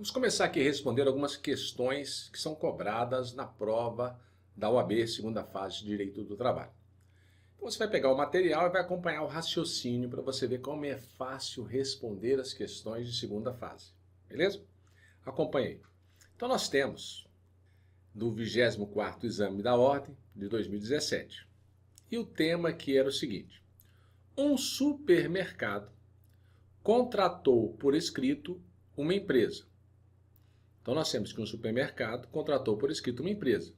Vamos começar aqui a responder algumas questões que são cobradas na prova da OAB, segunda fase de Direito do Trabalho. Então você vai pegar o material e vai acompanhar o raciocínio para você ver como é fácil responder as questões de segunda fase. Beleza? Acompanhe aí. Então nós temos do 24º Exame da Ordem de 2017. E o tema que era o seguinte: um supermercado contratou por escrito uma empresa. Então nós temos que um supermercado contratou por escrito uma empresa.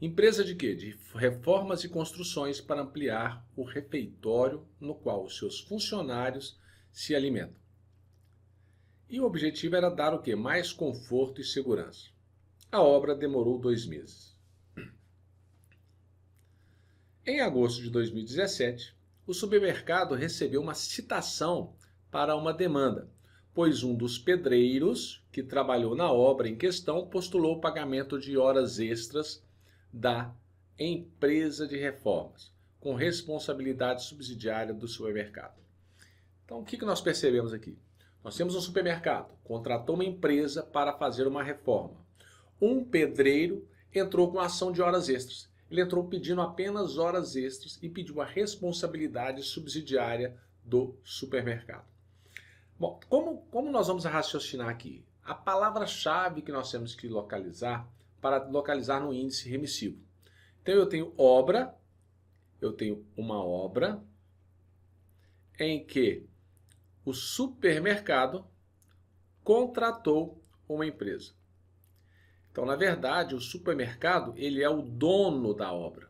Empresa de quê? De reformas e construções para ampliar o refeitório no qual os seus funcionários se alimentam. E o objetivo era dar o quê? Mais conforto e segurança. A obra demorou 2 meses. Em agosto de 2017, o supermercado recebeu uma citação para uma demanda, pois um dos pedreiros que trabalhou na obra em questão postulou o pagamento de horas extras da empresa de reformas, com responsabilidade subsidiária do supermercado. Então, o que nós percebemos aqui? Nós temos um supermercado, contratou uma empresa para fazer uma reforma. Um pedreiro entrou com ação de horas extras. Ele entrou pedindo apenas horas extras e pediu a responsabilidade subsidiária do supermercado. Bom, como nós vamos raciocinar aqui? A palavra-chave que nós temos que localizar para localizar no índice remissivo. Então eu tenho obra, eu tenho uma obra em que o supermercado contratou uma empresa. Então, na verdade, o supermercado ele é o dono da obra.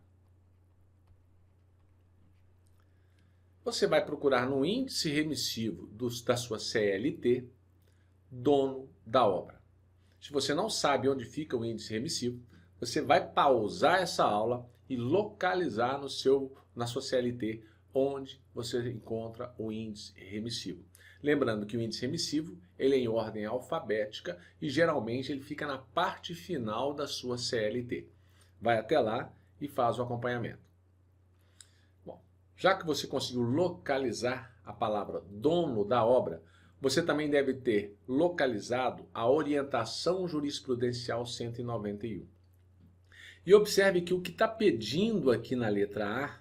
Você vai procurar no índice remissivo da sua CLT, dono da obra. Se você não sabe onde fica o índice remissivo, você vai pausar essa aula e localizar na sua CLT onde você encontra o índice remissivo. Lembrando que o índice remissivo ele é em ordem alfabética e geralmente ele fica na parte final da sua CLT. Vai até lá e faz o acompanhamento. Bom, já que você conseguiu localizar a palavra dono da obra, você também deve ter localizado a orientação jurisprudencial 191. E observe que o que está pedindo aqui na letra A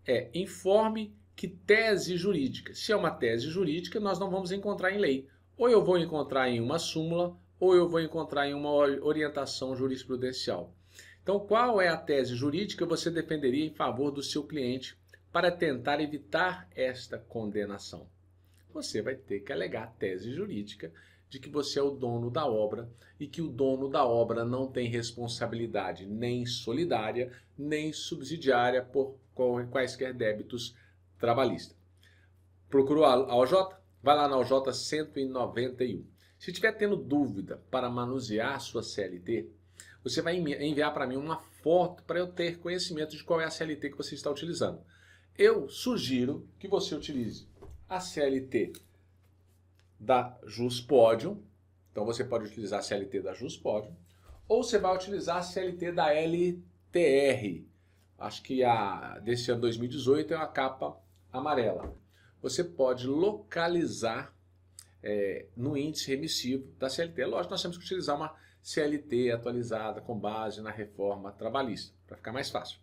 é informe que tese jurídica. Se é uma tese jurídica, nós não vamos encontrar em lei. Ou eu vou encontrar em uma súmula, ou eu vou encontrar em uma orientação jurisprudencial. Então, qual é a tese jurídica que você defenderia em favor do seu cliente para tentar evitar esta condenação? Você vai ter que alegar a tese jurídica de que você é o dono da obra e que o dono da obra não tem responsabilidade nem solidária, nem subsidiária por quaisquer débitos trabalhistas. Procurou a OJ? Vai lá na OJ 191. Se estiver tendo dúvida para manusear a sua CLT, você vai enviar para mim uma foto para eu ter conhecimento de qual é a CLT que você está utilizando. Eu sugiro que você utilize a CLT da Juspodium, então você pode utilizar a CLT da Juspodium, ou você vai utilizar a CLT da LTR, acho que a desse ano 2018 é uma capa amarela. Você pode localizar no índice remissivo da CLT. Lógico, nós temos que utilizar uma CLT atualizada com base na reforma trabalhista, para ficar mais fácil.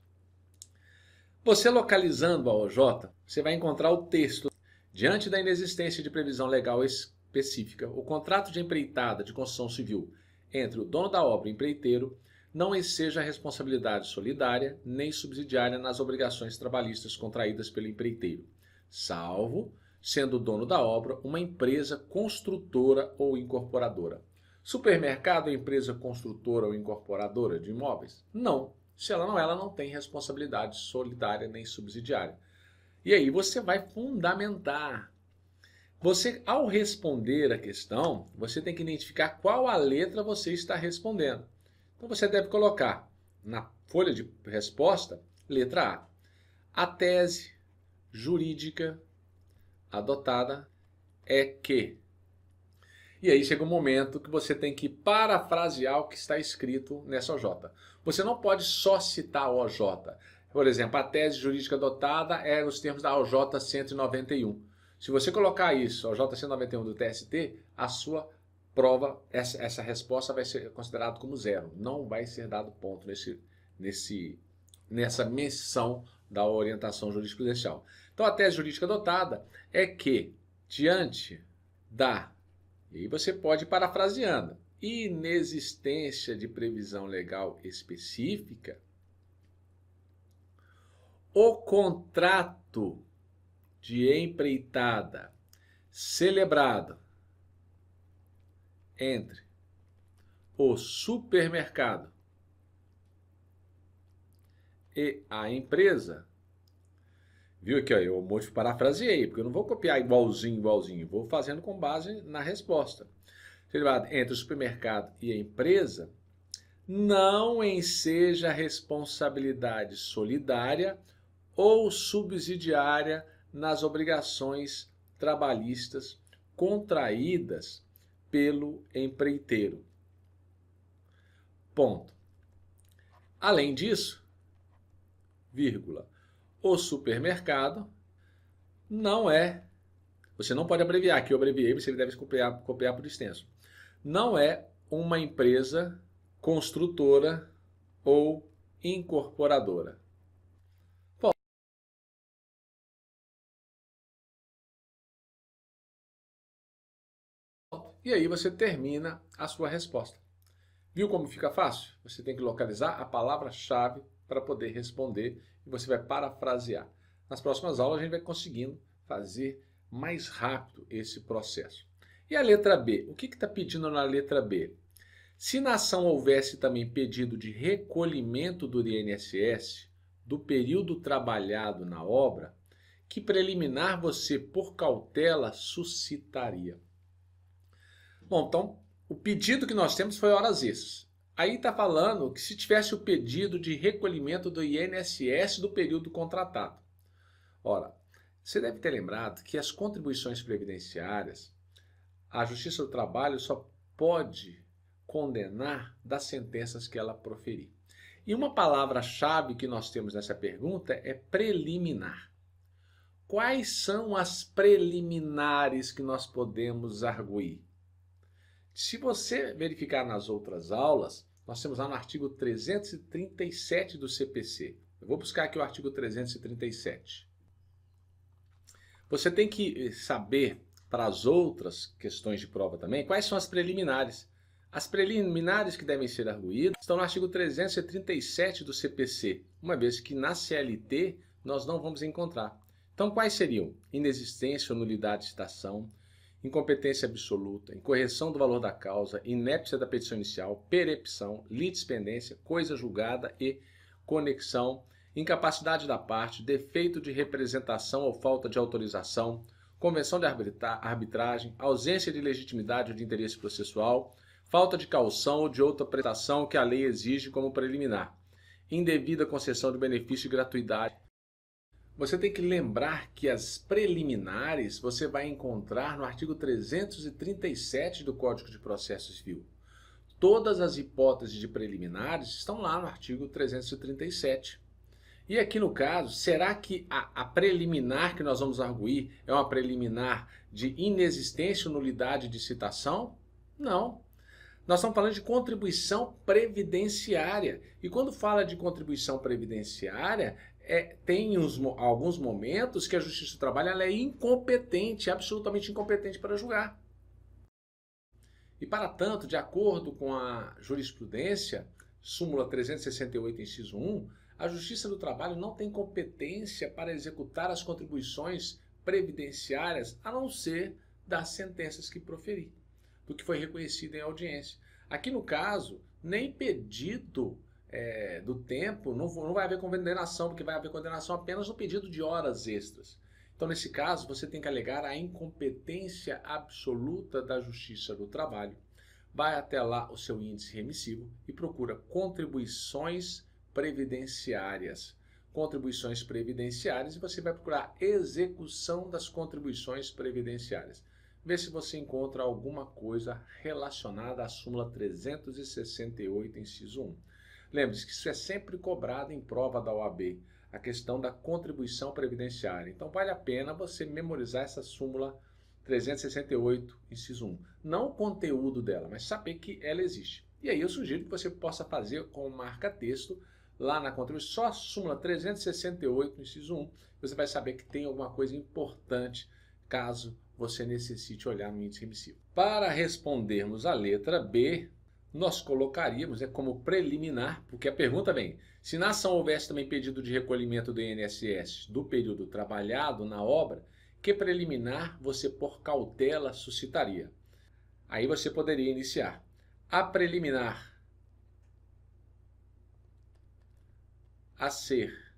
Você localizando a OJ, você vai encontrar o texto. Diante da inexistência de previsão legal específica, o contrato de empreitada de construção civil entre o dono da obra e o empreiteiro não enseja responsabilidade solidária nem subsidiária nas obrigações trabalhistas contraídas pelo empreiteiro, salvo sendo o dono da obra uma empresa construtora ou incorporadora. Supermercado é empresa construtora ou incorporadora de imóveis? Não. Se ela não tem responsabilidade solidária nem subsidiária. E aí você vai fundamentar. Você, ao responder a questão, você tem que identificar qual a letra você está respondendo. Então você deve colocar na folha de resposta, letra A. A tese jurídica adotada é que. E aí chega um momento que você tem que parafrasear o que está escrito nessa OJ. Você não pode só citar a OJ. Por exemplo, a tese jurídica adotada é nos termos da OJ 191. Se você colocar isso, OJ 191 do TST, a sua prova, essa resposta vai ser considerada como zero. Não vai ser dado ponto nessa menção da orientação jurisprudencial. Então, a tese jurídica adotada é que, diante da, e aí você pode ir parafraseando, inexistência de previsão legal específica, o contrato de empreitada celebrado entre o supermercado e a empresa, viu aqui, ó, eu parafraseei, porque eu não vou copiar igualzinho, vou fazendo com base na resposta. Celebrado entre o supermercado e a empresa, não enseja responsabilidade solidária ou subsidiária nas obrigações trabalhistas contraídas pelo empreiteiro. Ponto. Além disso, vírgula, o supermercado não é, você não pode abreviar, aqui eu abreviei, você deve copiar por extenso, não é uma empresa construtora ou incorporadora. Bom, e aí você termina a sua resposta. Viu como fica fácil? Você tem que localizar a palavra-chave para poder responder e você vai parafrasear. Nas próximas aulas a gente vai conseguindo fazer mais rápido esse processo. E a letra B? O que está pedindo na letra B? Se na ação houvesse também pedido de recolhimento do INSS do período trabalhado na obra, que preliminar você, por cautela, suscitaria? Bom, então, o pedido que nós temos foi horas extras. Aí está falando que se tivesse o pedido de recolhimento do INSS do período contratado. Ora, você deve ter lembrado que as contribuições previdenciárias, a Justiça do Trabalho só pode condenar das sentenças que ela proferir. E uma palavra-chave que nós temos nessa pergunta é preliminar. Quais são as preliminares que nós podemos arguir? Se você verificar nas outras aulas, nós temos lá no artigo 337 do CPC. Eu vou buscar aqui o artigo 337. Você tem que saber, para as outras questões de prova também, quais são as preliminares. As preliminares que devem ser arguídas estão no artigo 337 do CPC, uma vez que na CLT nós não vamos encontrar. Então, quais seriam? Inexistência ou nulidade de citação, incompetência absoluta, incorreção do valor da causa, inépcia da petição inicial, perepção, litispendência, coisa julgada e conexão, incapacidade da parte, defeito de representação ou falta de autorização, convenção de arbitragem, ausência de legitimidade ou de interesse processual, falta de caução ou de outra prestação que a lei exige como preliminar, indevida concessão de benefício e gratuidade. Você tem que lembrar que as preliminares você vai encontrar no artigo 337 do Código de Processo Civil. Todas as hipóteses de preliminares estão lá no artigo 337. E aqui no caso, será que a preliminar que nós vamos arguir é uma preliminar de inexistência ou nulidade de citação? Não. Nós estamos falando de contribuição previdenciária. E quando fala de contribuição previdenciária, tem alguns momentos que a Justiça do Trabalho ela é incompetente, absolutamente incompetente para julgar. E para tanto, de acordo com a jurisprudência, súmula 368, inciso 1, a Justiça do Trabalho não tem competência para executar as contribuições previdenciárias, a não ser das sentenças que proferir, do que foi reconhecido em audiência. Aqui no caso, nem pedido do tempo, não vai haver condenação, porque vai haver condenação apenas no pedido de horas extras. Então, nesse caso, você tem que alegar a incompetência absoluta da Justiça do Trabalho. Vai até lá o seu índice remissivo e procura contribuições previdenciárias. Contribuições previdenciárias, e você vai procurar execução das contribuições previdenciárias. Vê se você encontra alguma coisa relacionada à súmula 368, inciso 1. Lembre-se que isso é sempre cobrado em prova da OAB, a questão da contribuição previdenciária. Então vale a pena você memorizar essa súmula 368, inciso 1. Não o conteúdo dela, mas saber que ela existe. E aí eu sugiro que você possa fazer com marca-texto lá na contribuição, só a súmula 368, inciso 1, você vai saber que tem alguma coisa importante caso você necessite olhar no índice remissivo. Para respondermos a letra B, nós colocaríamos como preliminar, porque a pergunta vem, se na ação houvesse também pedido de recolhimento do INSS do período trabalhado na obra, que preliminar você por cautela suscitaria? Aí você poderia iniciar. A preliminar a ser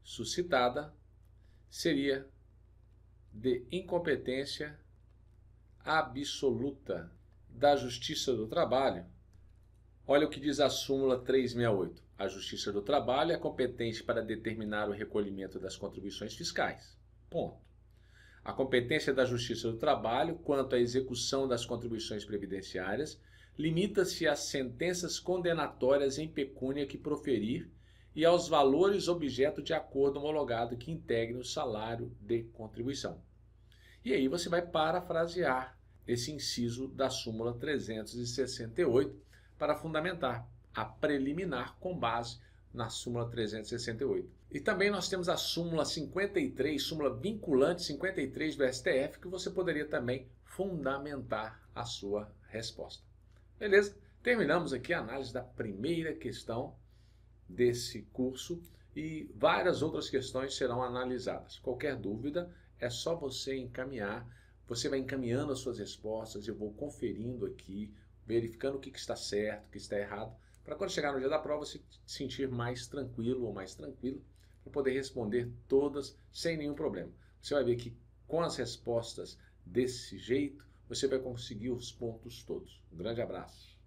suscitada seria de incompetência absoluta da Justiça do Trabalho. Olha o que diz a súmula 368. A Justiça do Trabalho é competente para determinar o recolhimento das contribuições fiscais. Ponto. A competência da Justiça do Trabalho quanto à execução das contribuições previdenciárias limita-se às sentenças condenatórias em pecúnia que proferir e aos valores objeto de acordo homologado que integrem o salário de contribuição. E aí você vai parafrasear esse inciso da súmula 368 para fundamentar a preliminar com base na súmula 368. E também nós temos a súmula 53, súmula vinculante 53 do STF, que você poderia também fundamentar a sua resposta. Beleza? Terminamos aqui a análise da primeira questão desse curso e várias outras questões serão analisadas. Qualquer dúvida é só você encaminhar, você vai encaminhando as suas respostas, eu vou conferindo aqui, verificando o que está certo, o que está errado, para quando chegar no dia da prova você se sentir mais tranquilo ou mais tranquilo, para poder responder todas sem nenhum problema. Você vai ver que com as respostas desse jeito, você vai conseguir os pontos todos. Um grande abraço.